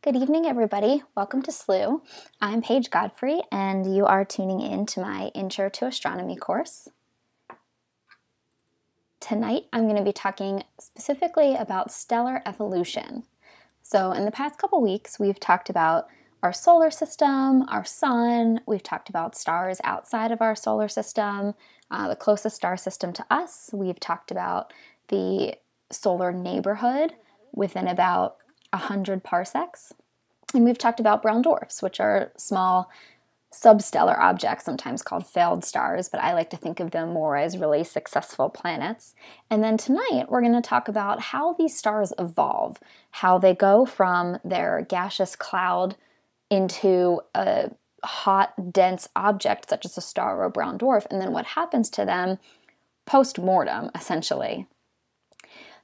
Good evening, everybody. Welcome to Slooh. I'm Paige Godfrey, and you are tuning in to my Intro to Astronomy course. Tonight, I'm going to be talking specifically about stellar evolution. So in the past couple weeks, we've talked about our solar system, our sun, we've talked about stars outside of our solar system, the closest star system to us. We've talked about the solar neighborhood within about 100 parsecs. And we've talked about brown dwarfs, which are small substellar objects, sometimes called failed stars, but I like to think of them more as really successful planets. And then tonight, we're going to talk about how these stars evolve, how they go from their gaseous cloud into a hot, dense object, such as a star or a brown dwarf, and then what happens to them post-mortem, essentially.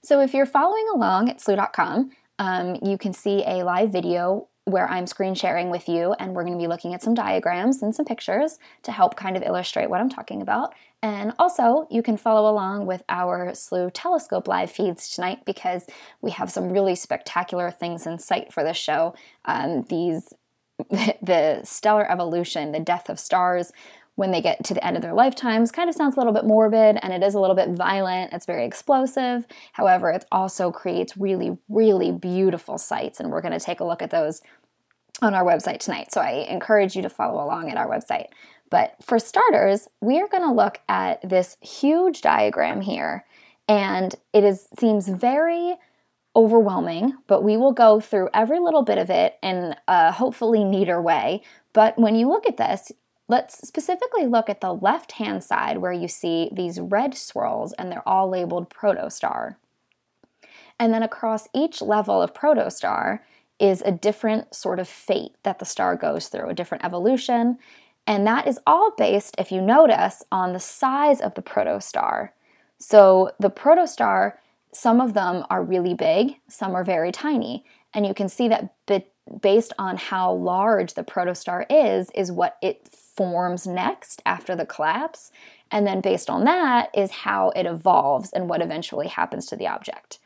So if you're following along at slooh.com, you can see a live video where I'm screen sharing with you, and we're going to be looking at some diagrams and some pictures to help kind of illustrate what I'm talking about. And also, you can follow along with our Slooh telescope live feeds tonight because we have some really spectacular things in sight for this show. The stellar evolution, the death of stars, when they get to the end of their lifetimes, kind of sounds a little bit morbid, and it is a little bit violent. It's very explosive. However, it also creates really, really beautiful sights, and we're going to take a look at those on our website tonight. So I encourage you to follow along at our website. But for starters, we are going to look at this huge diagram here, and seems very overwhelming, but we will go through every little bit of it in a hopefully neater way. But when you look at this, let's specifically look at the left-hand side where you see these red swirls, and they're all labeled protostar. And then across each level of protostar is a different sort of fate that the star goes through, a different evolution. And that is all based, if you notice, on the size of the protostar. So the protostar, some of them are really big, some are very tiny. And you can see that based on how large the protostar is what it forms next after the collapse. And then based on that is how it evolves and what eventually happens to the object.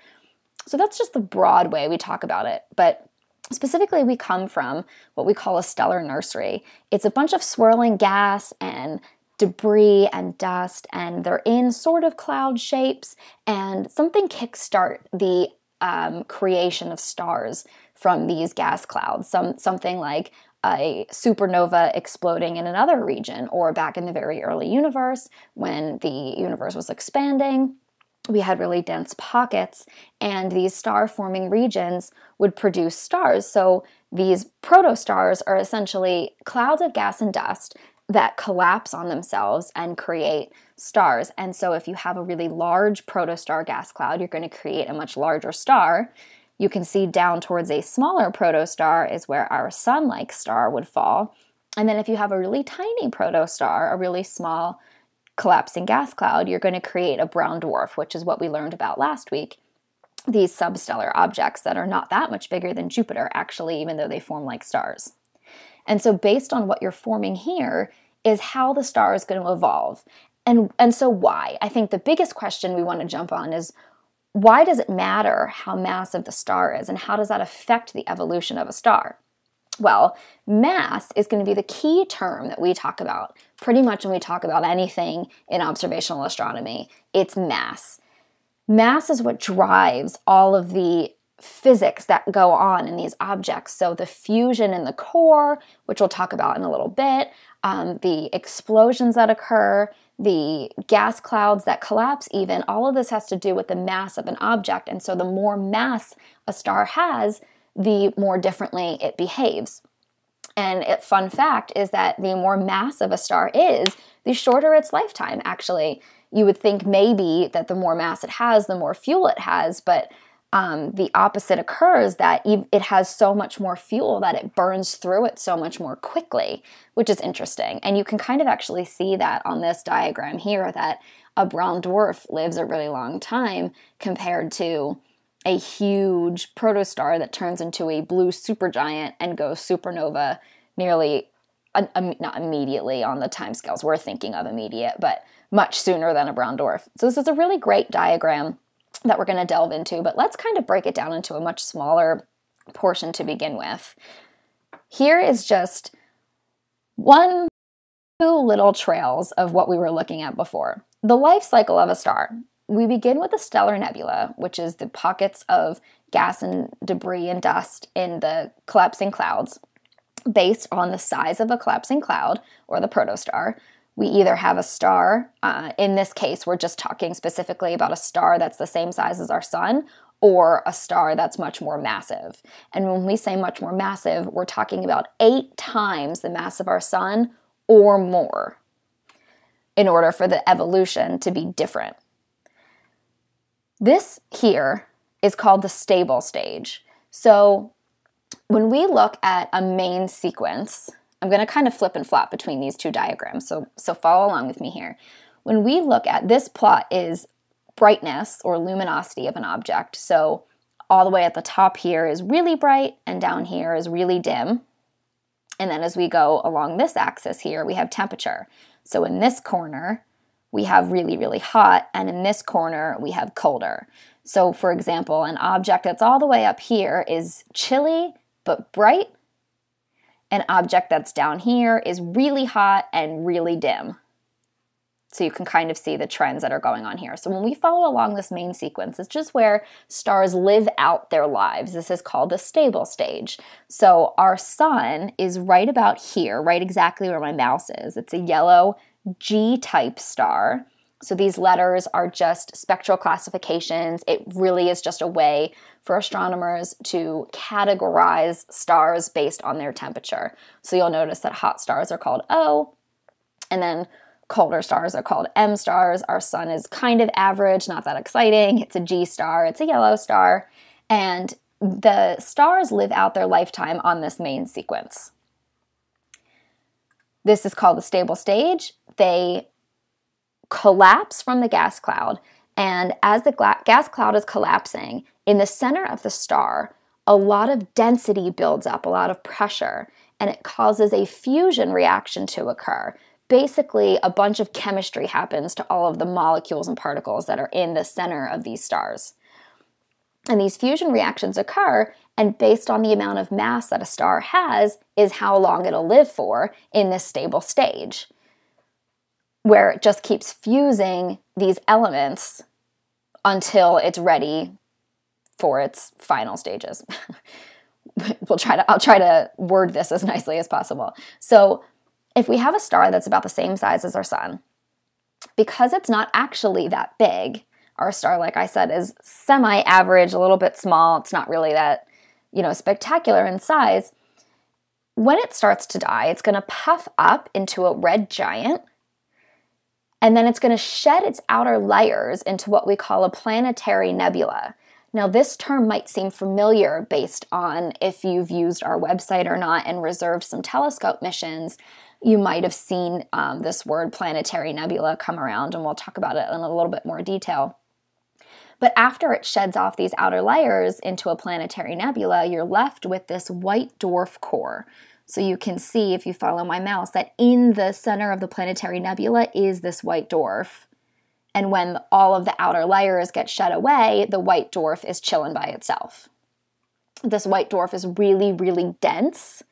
So that's just the broad way we talk about it. But specifically, we come from what we call a stellar nursery. It's a bunch of swirling gas and debris and dust, and they're in sort of cloud shapes, and something kickstart the creation of stars from these gas clouds. Something like a supernova exploding in another region, or back in the very early universe, when the universe was expanding, we had really dense pockets, and these star-forming regions would produce stars. So these protostars are essentially clouds of gas and dust that collapse on themselves and create stars. And so if you have a really large protostar gas cloud, you're going to create a much larger star. You can see down towards a smaller protostar is where our sun-like star would fall. And then if you have a really tiny protostar, a really small collapsing gas cloud, you're going to create a brown dwarf, which is what we learned about last week. These substellar objects that are not that much bigger than Jupiter, actually, even though they form like stars. And so based on what you're forming here is how the star is going to evolve. And so why? I think the biggest question we want to jump on is, why does it matter how massive the star is, and how does that affect the evolution of a star? Well, mass is going to be the key term that we talk about pretty much when we talk about anything in observational astronomy. It's mass. Mass is what drives all of the physics that go on in these objects. So the fusion in the core, which we'll talk about in a little bit, the explosions that occur, the gas clouds that collapse even, all of this has to do with the mass of an object. And so the more mass a star has, the more differently it behaves. And fun fact is that the more massive a star is, the shorter its lifetime, actually. You would think maybe that the more mass it has, the more fuel it has, but the opposite occurs, that it has so much more fuel that it burns through it so much more quickly, which is interesting. And you can kind of actually see that on this diagram here, that a brown dwarf lives a really long time compared to a huge protostar that turns into a blue supergiant and goes supernova nearly, not immediately on the timescales we're thinking of immediate, but much sooner than a brown dwarf. So this is a really great diagram that we're going to delve into, but let's kind of break it down into a much smaller portion to begin with. Here is just two little trails of what we were looking at before. The life cycle of a star. We begin with the stellar nebula, which is the pockets of gas and debris and dust in the collapsing clouds. Based on the size of a collapsing cloud or the protostar, we either have a star, in this case we're just talking specifically about a star that's the same size as our sun, or a star that's much more massive. And when we say much more massive, we're talking about 8 times the mass of our sun or more in order for the evolution to be different. This here is called the stable stage. So when we look at a main sequence, I'm going to kind of flip and flop between these two diagrams, so follow along with me here. When we look at this plot is brightness or luminosity of an object. So all the way at the top here is really bright and down here is really dim. And then as we go along this axis here, we have temperature. So in this corner, we have really, really hot, and in this corner, we have colder. So for example, an object that's all the way up here is chilly but bright. An object that's down here is really hot and really dim. So you can kind of see the trends that are going on here. So when we follow along this main sequence, it's just where stars live out their lives. This is called the stable stage. So our sun is right about here, right exactly where my mouse is. It's a yellow G-type star. So these letters are just spectral classifications. It really is just a way for astronomers to categorize stars based on their temperature. So you'll notice that hot stars are called O, and then colder stars are called M stars. Our sun is kind of average, not that exciting. It's a G star, it's a yellow star, and the stars live out their lifetime on this main sequence. This is called the stable stage. They collapse from the gas cloud, and as the gas cloud is collapsing, in the center of the star, a lot of density builds up, a lot of pressure, and it causes a fusion reaction to occur. Basically, a bunch of chemistry happens to all of the molecules and particles that are in the center of these stars. And these fusion reactions occur, and based on the amount of mass that a star has is how long it'll live for in this stable stage, where it just keeps fusing these elements until it's ready for its final stages. I'll try to word this as nicely as possible. So if we have a star that's about the same size as our sun, because it's not actually that big, our star, like I said, is semi-average, a little bit small. It's not really that, spectacular in size. When it starts to die, it's going to puff up into a red giant, and then it's going to shed its outer layers into what we call a planetary nebula. Now, this term might seem familiar based on if you've used our website or not and reserved some telescope missions. You might have seen this word planetary nebula come around, and we'll talk about it in a little bit more detail. But after it sheds off these outer layers into a planetary nebula, you're left with this white dwarf core. So you can see, if you follow my mouse, that in the center of the planetary nebula is this white dwarf. And when all of the outer layers get shed away, the white dwarf is chilling by itself. This white dwarf is really, really dense.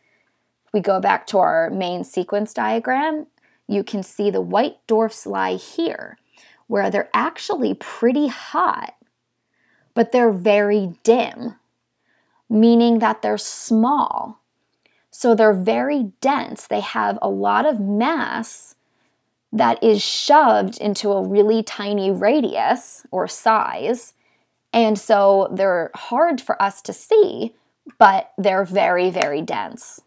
We go back to our main sequence diagram, you can see the white dwarfs lie here, where they're actually pretty hot, but they're very dim, meaning that they're small. So they're very dense. They have a lot of mass that is shoved into a really tiny radius or size, and so they're hard for us to see, but they're very, very dense.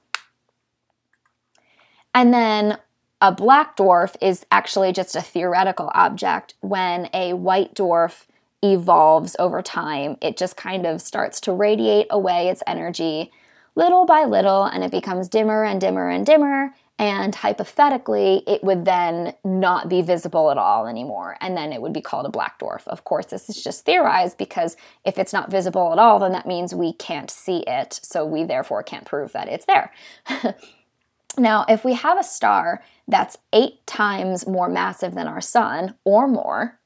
And then a black dwarf is actually just a theoretical object. When a white dwarf evolves over time, it just kind of starts to radiate away its energy little by little, and it becomes dimmer and dimmer and dimmer, and hypothetically, it would then not be visible at all anymore, and then it would be called a black dwarf. Of course, this is just theorized, because if it's not visible at all, then that means we can't see it, so we therefore can't prove that it's there. Now, if we have a star that's 8 times more massive than our sun, or more,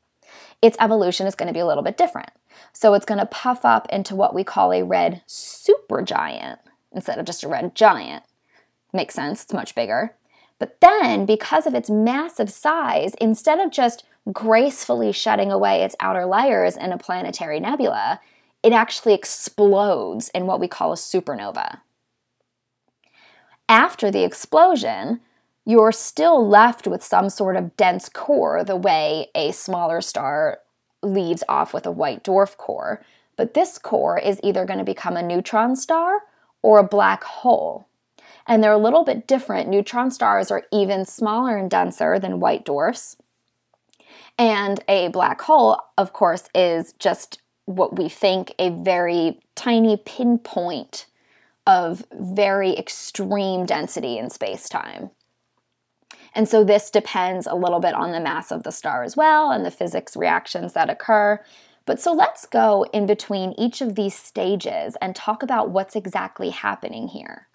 its evolution is going to be a little bit different. So it's going to puff up into what we call a red supergiant instead of just a red giant. Makes sense, it's much bigger. But then, because of its massive size, instead of just gracefully shedding away its outer layers in a planetary nebula, it actually explodes in what we call a supernova. After the explosion, you're still left with some sort of dense core, the way a smaller star leaves off with a white dwarf core. But this core is either going to become a neutron star or a black hole. And they're a little bit different. Neutron stars are even smaller and denser than white dwarfs. And a black hole, of course, is just what we think a very tiny pinpoint of very extreme density in space-time. And so this depends a little bit on the mass of the star as well and the physics reactions that occur. But so let's go in between each of these stages and talk about what's exactly happening here.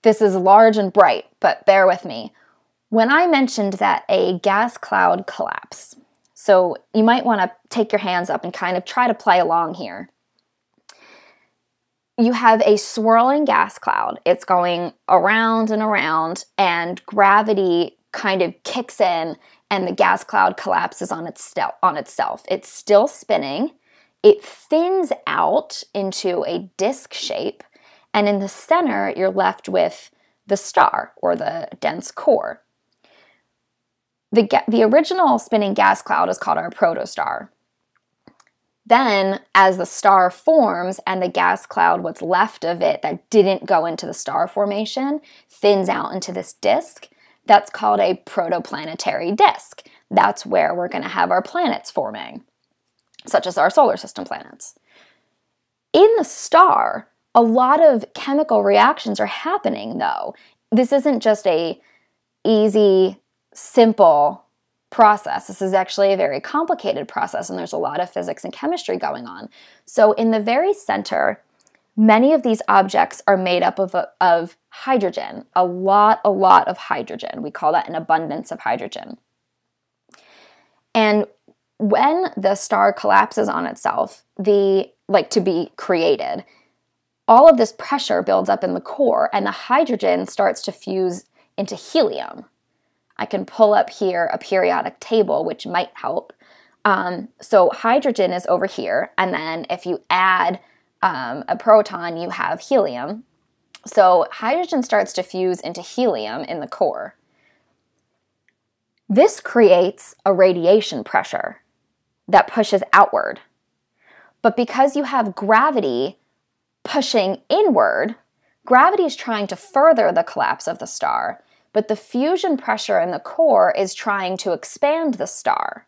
This is large and bright, but bear with me. When I mentioned that a gas cloud collapse, so you might want to take your hands up and kind of try to play along here. You have a swirling gas cloud. It's going around and around, and gravity kind of kicks in, and the gas cloud collapses on itself. It's still spinning. It thins out into a disk shape, and in the center, you're left with the star, or the dense core. The original spinning gas cloud is called our protostar. Then, as the star forms and the gas cloud, what's left of it that didn't go into the star formation, thins out into this disk, that's called a protoplanetary disk. That's where we're going to have our planets forming, such as our solar system planets. In the star, a lot of chemical reactions are happening, though. This isn't just a easy, simple process. This is actually a very complicated process, and there's a lot of physics and chemistry going on. So in the very center, many of these objects are made up of hydrogen, a lot of hydrogen. We call that an abundance of hydrogen. And when the star collapses on itself, to be created, all of this pressure builds up in the core, and the hydrogen starts to fuse into helium. I can pull up here a periodic table, which might help. So hydrogen is over here, and then if you add a proton, you have helium. So hydrogen starts to fuse into helium in the core. This creates a radiation pressure that pushes outward. But because you have gravity pushing inward, gravity is trying to further the collapse of the star, but the fusion pressure in the core is trying to expand the star.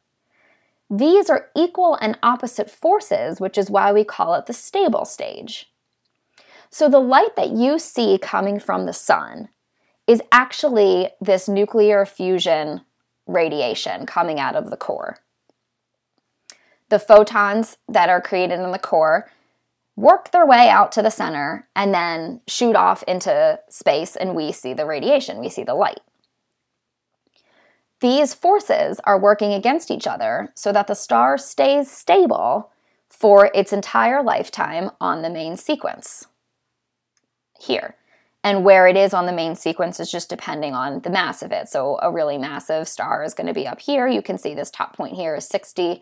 These are equal and opposite forces, which is why we call it the stable stage. So the light that you see coming from the sun is actually this nuclear fusion radiation coming out of the core. The photons that are created in the core work their way out to the center and then shoot off into space, and we see the radiation, we see the light. These forces are working against each other so that the star stays stable for its entire lifetime on the main sequence here. And where it is on the main sequence is just depending on the mass of it. So a really massive star is going to be up here. You can see this top point here is 60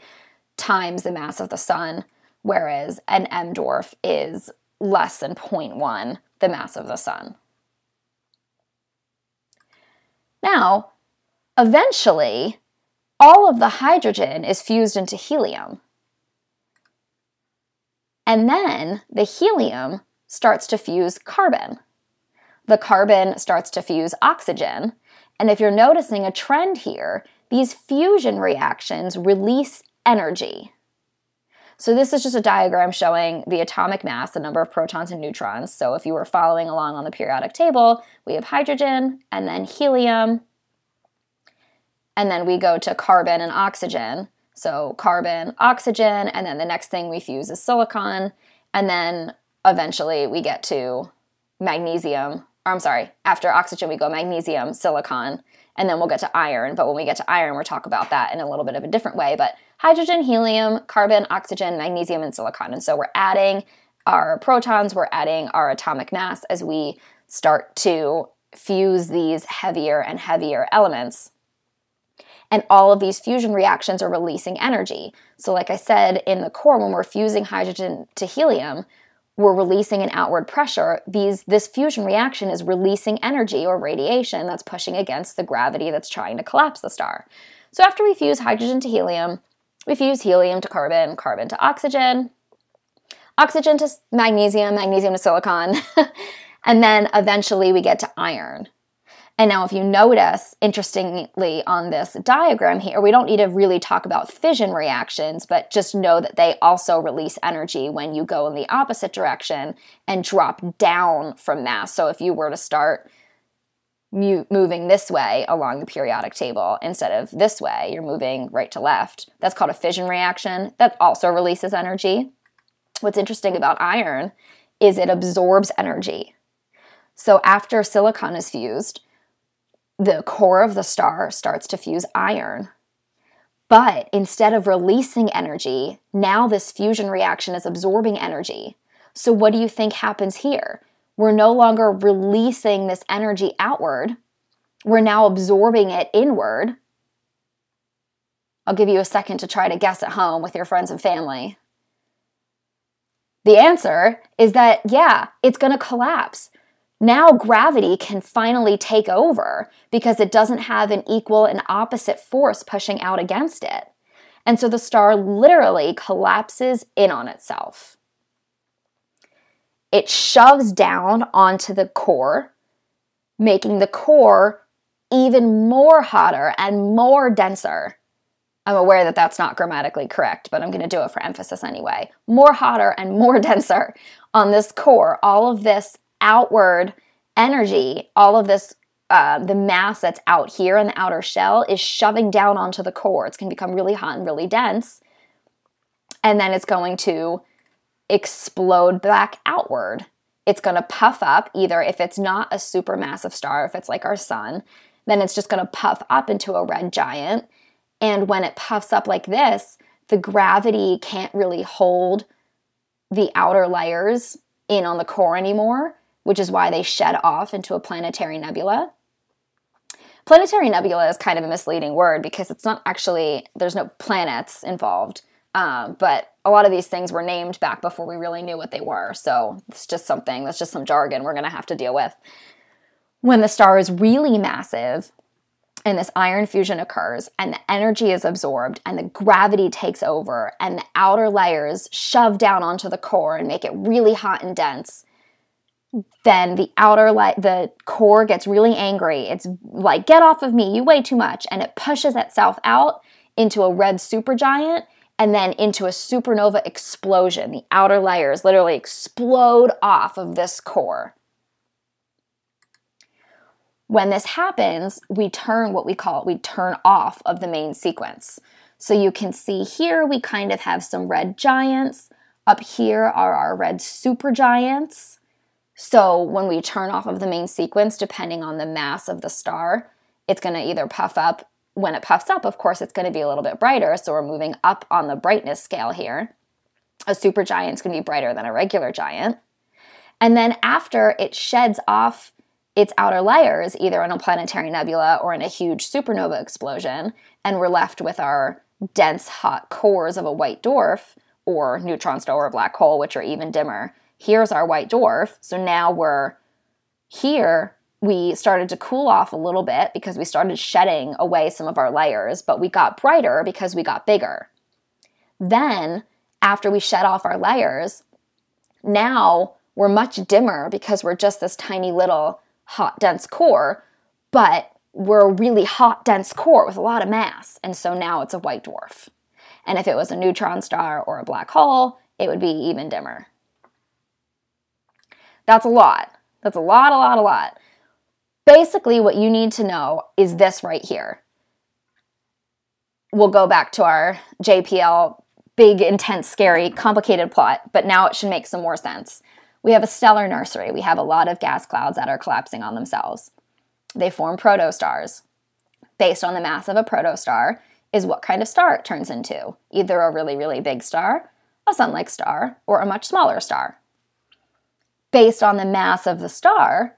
times the mass of the sun, whereas an M dwarf is less than 0.1 the mass of the sun. Now, eventually, all of the hydrogen is fused into helium. And then the helium starts to fuse carbon. The carbon starts to fuse oxygen. And if you're noticing a trend here, these fusion reactions release energy. So this is just a diagram showing the atomic mass, the number of protons and neutrons. So if you were following along on the periodic table, we have hydrogen and then helium. And then we go to carbon and oxygen. So carbon, oxygen, and then the next thing we fuse is silicon. And then eventually we get to magnesium. Or I'm sorry, after oxygen we go magnesium, silicon, and then we'll get to iron. But when we get to iron, we'll talk about that in a little bit of a different way. But hydrogen, helium, carbon, oxygen, magnesium, and silicon. And so we're adding our protons, we're adding our atomic mass as we start to fuse these heavier and heavier elements. And all of these fusion reactions are releasing energy. So like I said, in the core, when we're fusing hydrogen to helium, we're releasing an outward pressure. This fusion reaction is releasing energy or radiation that's pushing against the gravity that's trying to collapse the star. So after we fuse hydrogen to helium, we fuse helium to carbon, carbon to oxygen, oxygen to magnesium, magnesium to silicon, and then eventually we get to iron. And now if you notice, interestingly on this diagram here, we don't need to really talk about fission reactions, but just know that they also release energy when you go in the opposite direction and drop down from mass. So if you were to start moving this way along the periodic table instead of this way, you're moving right to left. That's called a fission reaction. That also releases energy. What's interesting about iron is it absorbs energy. So after silicon is fused, the core of the star starts to fuse iron. But instead of releasing energy, now this fusion reaction is absorbing energy. So what do you think happens here? We're no longer releasing this energy outward. We're now absorbing it inward. I'll give you a second to try to guess at home with your friends and family. The answer is that, yeah, it's going to collapse. Now gravity can finally take over because it doesn't have an equal and opposite force pushing out against it. And so the star literally collapses in on itself. It shoves down onto the core, making the core even more hotter and more denser. I'm aware that that's not grammatically correct, but I'm going to do it for emphasis anyway. More hotter and more denser on this core. All of this outward energy, all of this, the mass that's out here in the outer shell is shoving down onto the core. It's going to become really hot and really dense. And then it's going to explode back outward. It's going to puff up, either if it's not a supermassive star, if it's like our sun, then it's just going to puff up into a red giant. And when it puffs up like this, the gravity can't really hold the outer layers in on the core anymore, which is why they shed off into a planetary nebula. Planetary nebula is kind of a misleading word because it's not actually, there's no planets involved. But a lot of these things were named back before we really knew what they were. So it's just something, that's just some jargon we're going to have to deal with. When the star is really massive and this iron fusion occurs and the energy is absorbed and the gravity takes over and the outer layers shove down onto the core and make it really hot and dense, then the core gets really angry. It's like, get off of me, you weigh too much. And it pushes itself out into a red supergiant and then into a supernova explosion. The outer layers literally explode off of this core. When this happens, we turn off of the main sequence. So you can see here we kind of have some red giants. Up here are our red supergiants. So when we turn off of the main sequence, depending on the mass of the star, it's going to either puff up. When it puffs up, of course, it's going to be a little bit brighter. So we're moving up on the brightness scale here. A supergiant is going to be brighter than a regular giant. And then after it sheds off its outer layers, either in a planetary nebula or in a huge supernova explosion, and we're left with our dense, hot cores of a white dwarf or neutron star or a black hole, which are even dimmer. Here's our white dwarf. So now we're here. We started to cool off a little bit because we started shedding away some of our layers, but we got brighter because we got bigger. Then, after we shed off our layers, now we're much dimmer because we're just this tiny little hot, dense core, but we're a really hot, dense core with a lot of mass. And so now it's a white dwarf. And if it was a neutron star or a black hole, it would be even dimmer. That's a lot. That's a lot. Basically, what you need to know is this right here. We'll go back to our JPL, big, intense, scary, complicated plot, but now it should make some more sense. We have a stellar nursery. We have a lot of gas clouds that are collapsing on themselves. They form protostars. Based on the mass of a protostar, is what kind of star it turns into, either a really, really big star, a sun-like star, or a much smaller star. Based on the mass of the star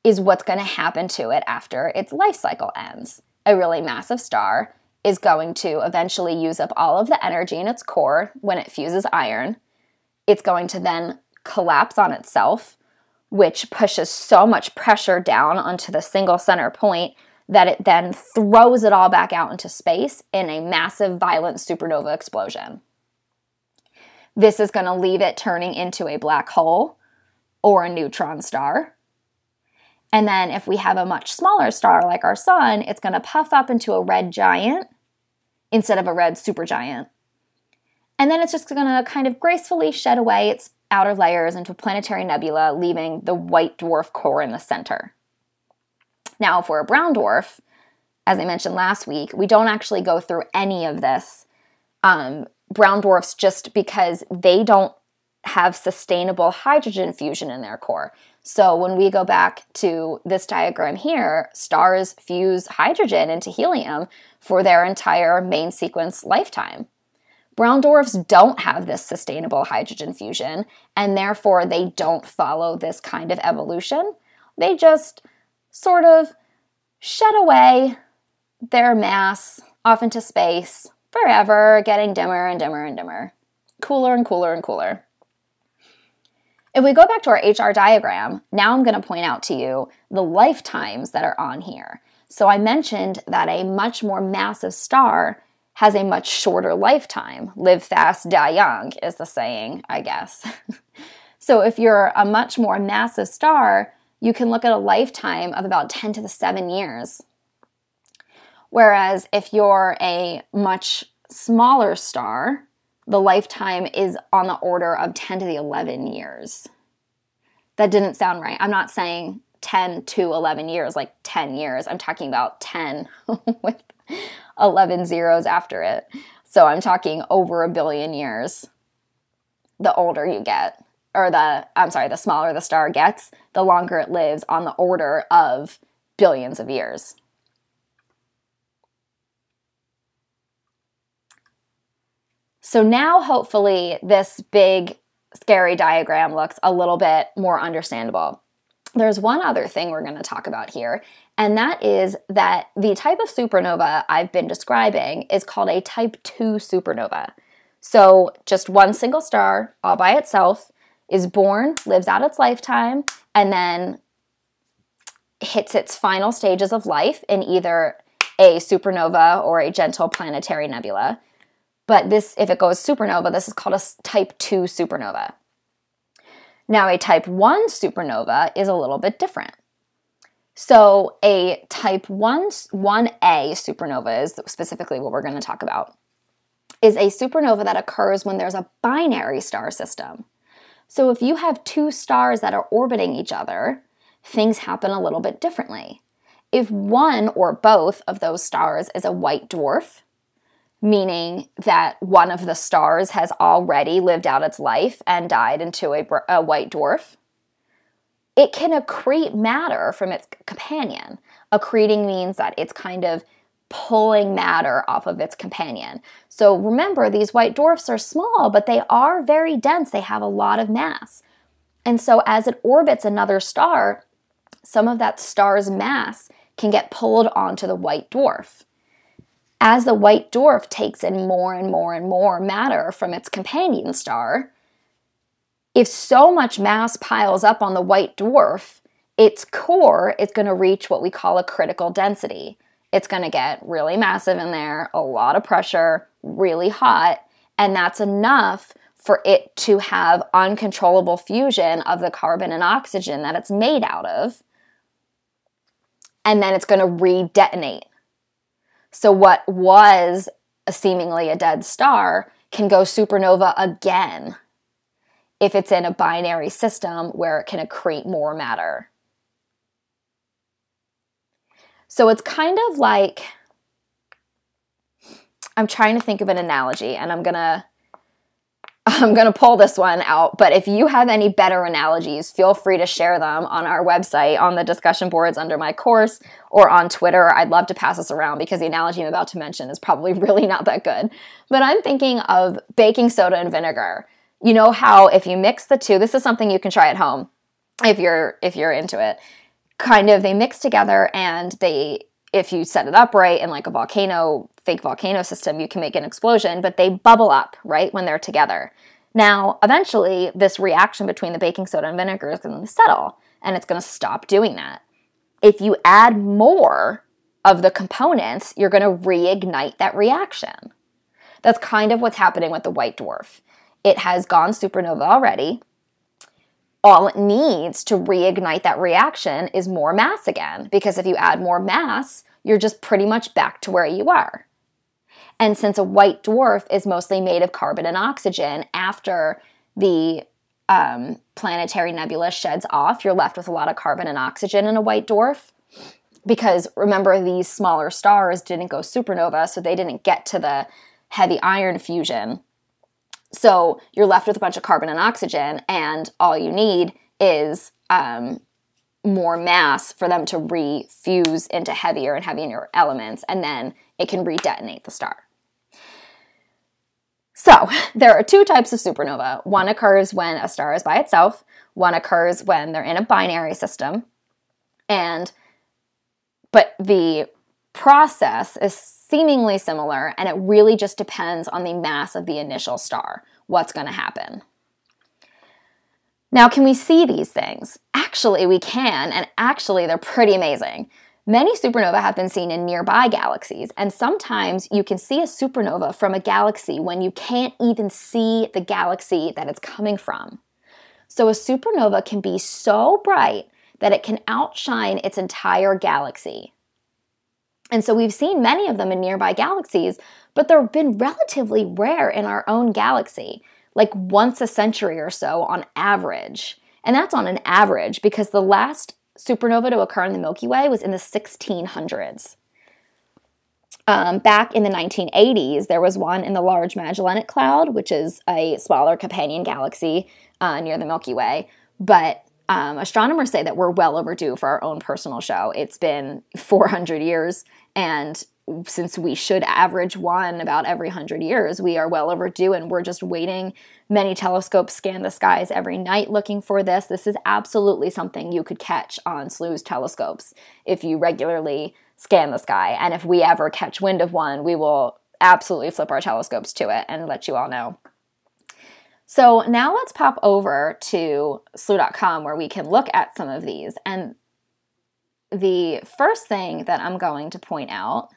is what's going to happen to it after its life cycle ends. A really massive star is going to eventually use up all of the energy in its core when it fuses iron. It's going to then collapse on itself, which pushes so much pressure down onto the single center point that it then throws it all back out into space in a massive, violent supernova explosion. This is going to leave it turning into a black hole or a neutron star. And then if we have a much smaller star like our sun, it's going to puff up into a red giant instead of a red supergiant. And then it's just going to kind of gracefully shed away its outer layers into a planetary nebula, leaving the white dwarf core in the center. Now, if we're a brown dwarf, as I mentioned last week, we don't actually go through any of this. Brown dwarfs, just because they don't have sustainable hydrogen fusion in their core. So when we go back to this diagram here, stars fuse hydrogen into helium for their entire main sequence lifetime. Brown dwarfs don't have this sustainable hydrogen fusion, and therefore they don't follow this kind of evolution. They just sort of shed away their mass off into space forever, getting dimmer and dimmer and dimmer, cooler and cooler and cooler. If we go back to our HR diagram, now I'm going to point out to you the lifetimes that are on here. So I mentioned that a much more massive star has a much shorter lifetime. Live fast, die young is the saying, I guess. So if you're a much more massive star, you can look at a lifetime of about 10 to the 7 years. Whereas if you're a much smaller star, the lifetime is on the order of 10 to the 11 years. That didn't sound right. I'm not saying 10 to 11 years, like 10 years. I'm talking about 10 with 11 zeros after it. So I'm talking over 1 billion years. The older you get, or the smaller the star gets, the longer it lives, on the order of billions of years. So now hopefully this big scary diagram looks a little bit more understandable. There's one other thing we're going to talk about here, and that is that the type of supernova I've been describing is called a type 2 supernova. So just one single star all by itself is born, lives out its lifetime, and then hits its final stages of life in either a supernova or a gentle planetary nebula. But this, if it goes supernova, this is called a type 2 supernova. Now, a type 1 supernova is a little bit different. So a type 1A supernova is specifically what we're going to talk about, is a supernova that occurs when there's a binary star system. So if you have two stars that are orbiting each other, things happen a little bit differently. If one or both of those stars is a white dwarf, meaning that one of the stars has already lived out its life and died into a white dwarf, it can accrete matter from its companion. Accreting means that it's kind of pulling matter off of its companion. So remember, these white dwarfs are small, but they are very dense. They have a lot of mass. And so as it orbits another star, some of that star's mass can get pulled onto the white dwarf. As the white dwarf takes in more and more and more matter from its companion star, if so much mass piles up on the white dwarf, its core is going to reach what we call a critical density. It's going to get really massive in there, a lot of pressure, really hot, and that's enough for it to have uncontrollable fusion of the carbon and oxygen that it's made out of, and then it's going to re-detonate. So what was seemingly a dead star can go supernova again if it's in a binary system where it can accrete more matter. So it's kind of like, I'm trying to think of an analogy, and I'm gonna I'm going to pull this one out, but if you have any better analogies, feel free to share them on our website, on the discussion boards under my course, or on Twitter. I'd love to pass this around because the analogy I'm about to mention is probably really not that good. But I'm thinking of baking soda and vinegar. You know how if you mix the two, this is something you can try at home if you're into it. Kind of, they mix together, and if you set it up right in like a fake volcano system, you can make an explosion, but they bubble up, right, when they're together. Now, eventually, this reaction between the baking soda and vinegar is going to settle, and it's going to stop doing that. If you add more of the components, you're going to reignite that reaction. That's kind of what's happening with the white dwarf. It has gone supernova already. All it needs to reignite that reaction is more mass again, because if you add more mass, you're just pretty much back to where you are. And since a white dwarf is mostly made of carbon and oxygen, after the planetary nebula sheds off, you're left with a lot of carbon and oxygen in a white dwarf. Because remember, these smaller stars didn't go supernova, so they didn't get to the heavy iron fusion. So you're left with a bunch of carbon and oxygen, and all you need is more mass for them to refuse into heavier and heavier elements, and then it can redetonate the star. So there are two types of supernova. One occurs when a star is by itself. One occurs when they're in a binary system. But the process is seemingly similar, and it really just depends on the mass of the initial star, what's going to happen. Now, can we see these things? Actually, we can, and actually they're pretty amazing. Many supernovae have been seen in nearby galaxies, and sometimes you can see a supernova from a galaxy when you can't even see the galaxy that it's coming from. So a supernova can be so bright that it can outshine its entire galaxy. And so we've seen many of them in nearby galaxies, but they've been relatively rare in our own galaxy, like once a century or so on average. And that's on an average because the last supernova to occur in the Milky Way was in the 1600s. Back in the 1980s, there was one in the Large Magellanic Cloud, which is a smaller companion galaxy near the Milky Way. But astronomers say that we're well overdue for our own personal show. It's been 400 years, and since we should average one about every 100 years, we are well overdue, and we're just waiting. Many telescopes scan the skies every night looking for this. This is absolutely something you could catch on Slooh's telescopes if you regularly scan the sky. And if we ever catch wind of one, we will absolutely flip our telescopes to it and let you all know. So now let's pop over to slooh.com where we can look at some of these. And the first thing that I'm going to point out,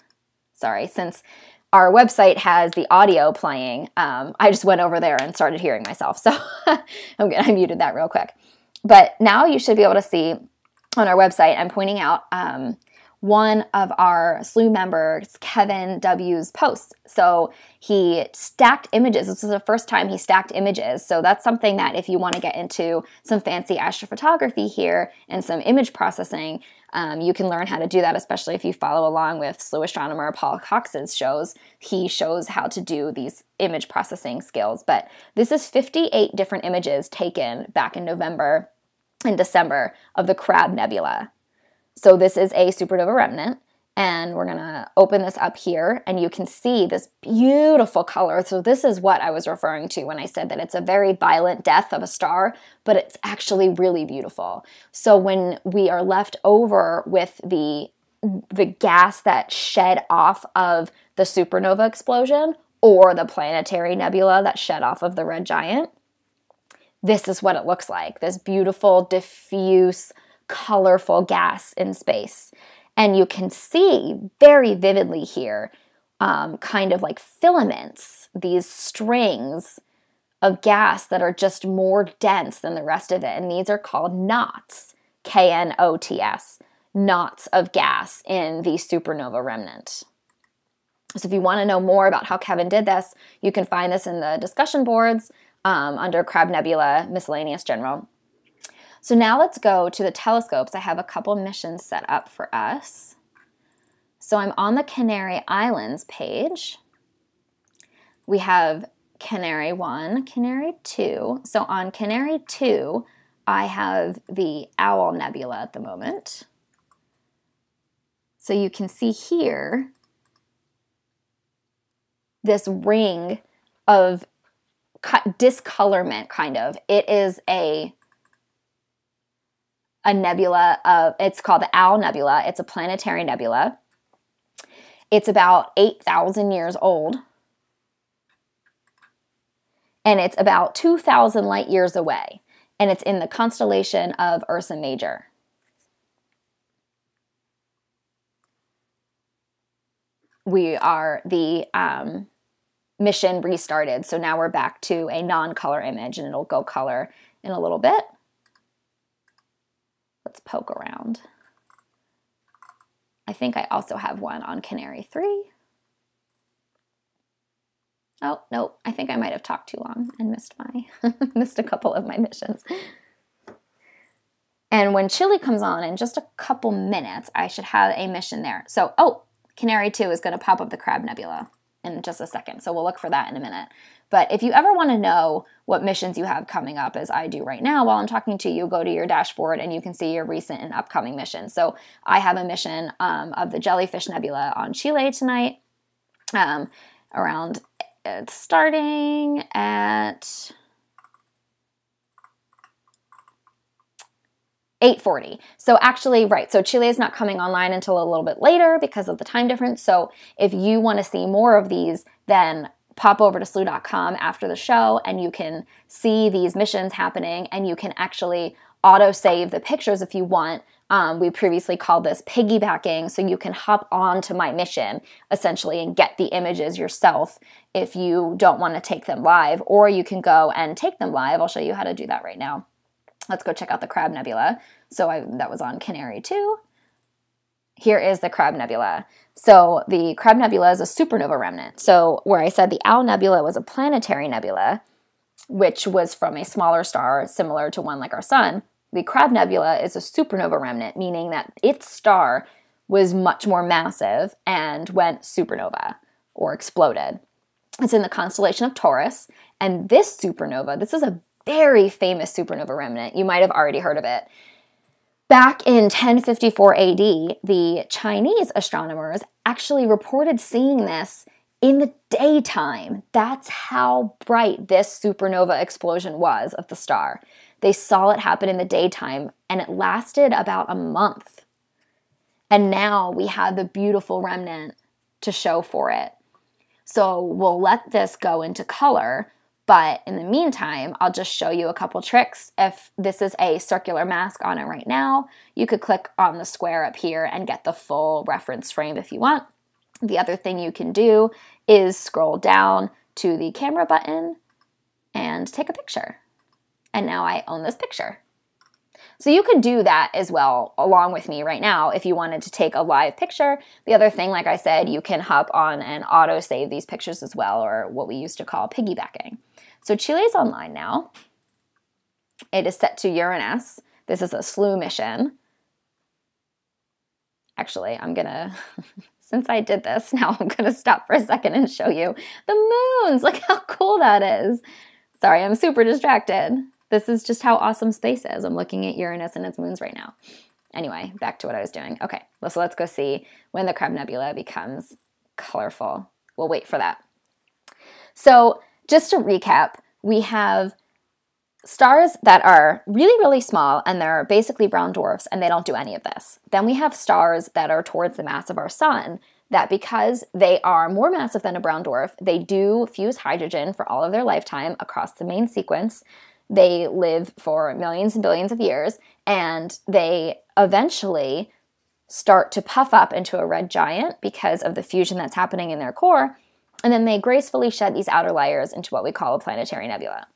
since our website has the audio playing, I just went over there and started hearing myself. So I muted that real quick. But now you should be able to see on our website, I'm pointing out one of our Slooh members, Kevin W.'s posts. So he stacked images. This is the first time he stacked images. So that's something that if you want to get into some fancy astrophotography here and some image processing, you can learn how to do that, especially if you follow along with Slooh astronomer Paul Cox's shows. He shows how to do these image processing skills. But this is 58 different images taken back in November and December of the Crab Nebula. So this is a supernova remnant, and we're going to open this up here, and you can see this beautiful color. So this is what I was referring to when I said that it's a very violent death of a star, but it's actually really beautiful. So when we are left over with the gas that shed off of the supernova explosion or the planetary nebula that shed off of the red giant, this is what it looks like, this beautiful, diffuse, colorful gas in space. And you can see very vividly here kind of like filaments, these strings of gas that are just more dense than the rest of it. And these are called knots, K-N-O-T-S, knots of gas in the supernova remnant. So if you want to know more about how Kevin did this, you can find this in the discussion boards under Crab Nebula Miscellaneous General. So now let's go to the telescopes. I have a couple missions set up for us. So I'm on the Canary Islands page. We have Canary 1, Canary 2. So on Canary 2, I have the Owl Nebula at the moment. So you can see here this ring of discolorment, kind of. It is a nebula of, it's called the Owl Nebula. It's a planetary nebula. It's about 8,000 years old. And it's about 2,000 light years away. And it's in the constellation of Ursa Major. The mission restarted. So now we're back to a non-color image, and it'll go color in a little bit. Let's poke around. I think I also have one on Canary 3. Oh, no, I think I might have talked too long and missed a couple of my missions. And when Chile comes on in just a couple minutes, I should have a mission there. So, oh, Canary 2 is going to pop up the Crab Nebula in just a second. So we'll look for that in a minute. But if you ever want to know what missions you have coming up, as I do right now while I'm talking to you, go to your dashboard and you can see your recent and upcoming missions. So I have a mission of the Jellyfish Nebula on Chile tonight. It's starting at 8:40. So actually, right, so Chile is not coming online until a little bit later because of the time difference. So if you want to see more of these, then pop over to slooh.com after the show and you can see these missions happening, and you can actually auto-save the pictures if you want. We previously called this piggybacking, so you can hop on to my mission essentially and get the images yourself if you don't want to take them live, or you can go and take them live. I'll show you how to do that right now. Let's go check out the Crab Nebula. So that was on Canary 2. Here is the Crab Nebula. So the Crab Nebula is a supernova remnant. So where I said the Owl Nebula was a planetary nebula, which was from a smaller star similar to one like our sun, the Crab Nebula is a supernova remnant, meaning that its star was much more massive and went supernova or exploded. It's in the constellation of Taurus, and this supernova, this is a very famous supernova remnant. You might have already heard of it. Back in 1054 AD, the Chinese astronomers actually reported seeing this in the daytime. That's how bright this supernova explosion was of the star. They saw it happen in the daytime, and it lasted about a month. And now we have the beautiful remnant to show for it. So we'll let this go into color, but in the meantime, I'll just show you a couple tricks. If this is a circular mask on it right now, you could click on the square up here and get the full reference frame if you want. The other thing you can do is scroll down to the camera button and take a picture. And now I own this picture. So you could do that as well along with me right now if you wanted to take a live picture. The other thing, like I said, you can hop on and auto-save these pictures as well, or what we used to call piggybacking. So Chile is online now. It is set to Uranus. This is a Slooh mission. Actually, I'm gonna, since I did this, now I'm gonna stop for a second and show you the moons. Look how cool that is. Sorry, I'm super distracted. This is just how awesome space is. I'm looking at Uranus and its moons right now. Anyway, back to what I was doing. Okay, so let's go see when the Crab Nebula becomes colorful. We'll wait for that. So just to recap, we have stars that are really, really small, and they're basically brown dwarfs, and they don't do any of this. Then we have stars that are towards the mass of our sun, that because they are more massive than a brown dwarf, they do fuse hydrogen for all of their lifetime across the main sequence. They live for millions and billions of years, and they eventually start to puff up into a red giant because of the fusion that's happening in their core, and then they gracefully shed these outer layers into what we call a planetary nebula.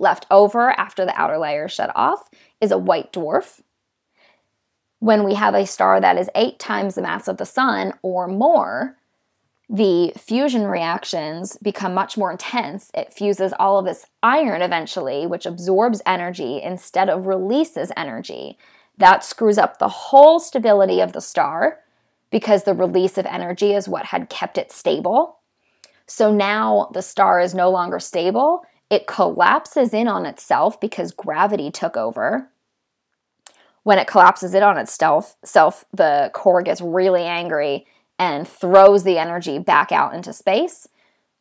Left over after the outer layers shed off is a white dwarf. When we have a star that is 8 times the mass of the sun or more, the fusion reactions become much more intense. It fuses all of this iron eventually, which absorbs energy instead of releases energy. That screws up the whole stability of the star because the release of energy is what had kept it stable. So now the star is no longer stable. It collapses in on itself because gravity took over. When it collapses in on itself, the core gets really angry and throws the energy back out into space.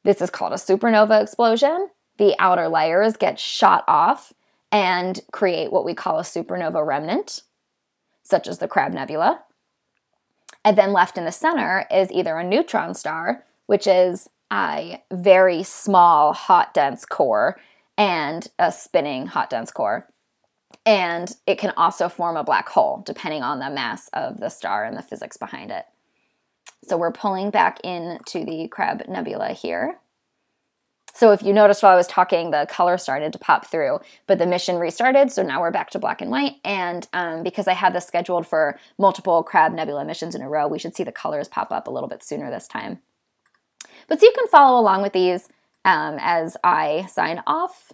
This is called a supernova explosion. The outer layers get shot off and create what we call a supernova remnant, such as the Crab Nebula. And then left in the center is either a neutron star, which is a very small hot dense core, and a spinning hot dense core. And it can also form a black hole, depending on the mass of the star and the physics behind it. So we're pulling back into the Crab Nebula here. So if you noticed while I was talking, the color started to pop through, but the mission restarted, so now we're back to black and white. And because I had this scheduled for multiple Crab Nebula missions in a row, we should see the colors pop up a little bit sooner this time. But so you can follow along with these as I sign off.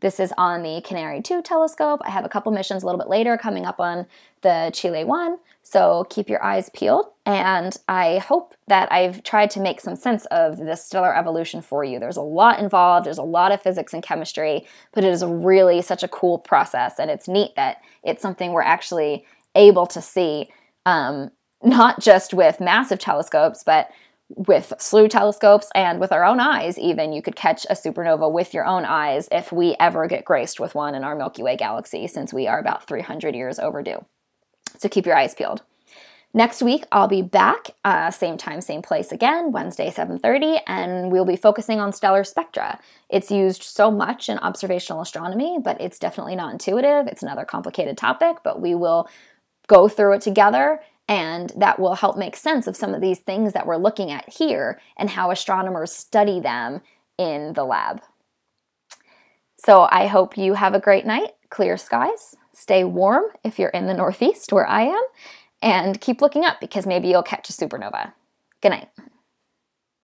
This is on the Canary 2 telescope. I have a couple missions a little bit later coming up on the Chile 1, so keep your eyes peeled. And I hope that I've tried to make some sense of this stellar evolution for you. There's a lot involved, there's a lot of physics and chemistry, but it is really such a cool process, and it's neat that it's something we're actually able to see, not just with massive telescopes, but with Slooh telescopes and with our own eyes. Even you could catch a supernova with your own eyes if we ever get graced with one in our Milky Way galaxy, since we are about 300 years overdue. So keep your eyes peeled. Next week, I'll be back, same time, same place again, Wednesday, 7:30, and we'll be focusing on stellar spectra. It's used so much in observational astronomy, but it's definitely not intuitive. It's another complicated topic, but we will go through it together, and that will help make sense of some of these things that we're looking at here and how astronomers study them in the lab. So I hope you have a great night, clear skies, stay warm if you're in the Northeast where I am, and keep looking up because maybe you'll catch a supernova. Good night.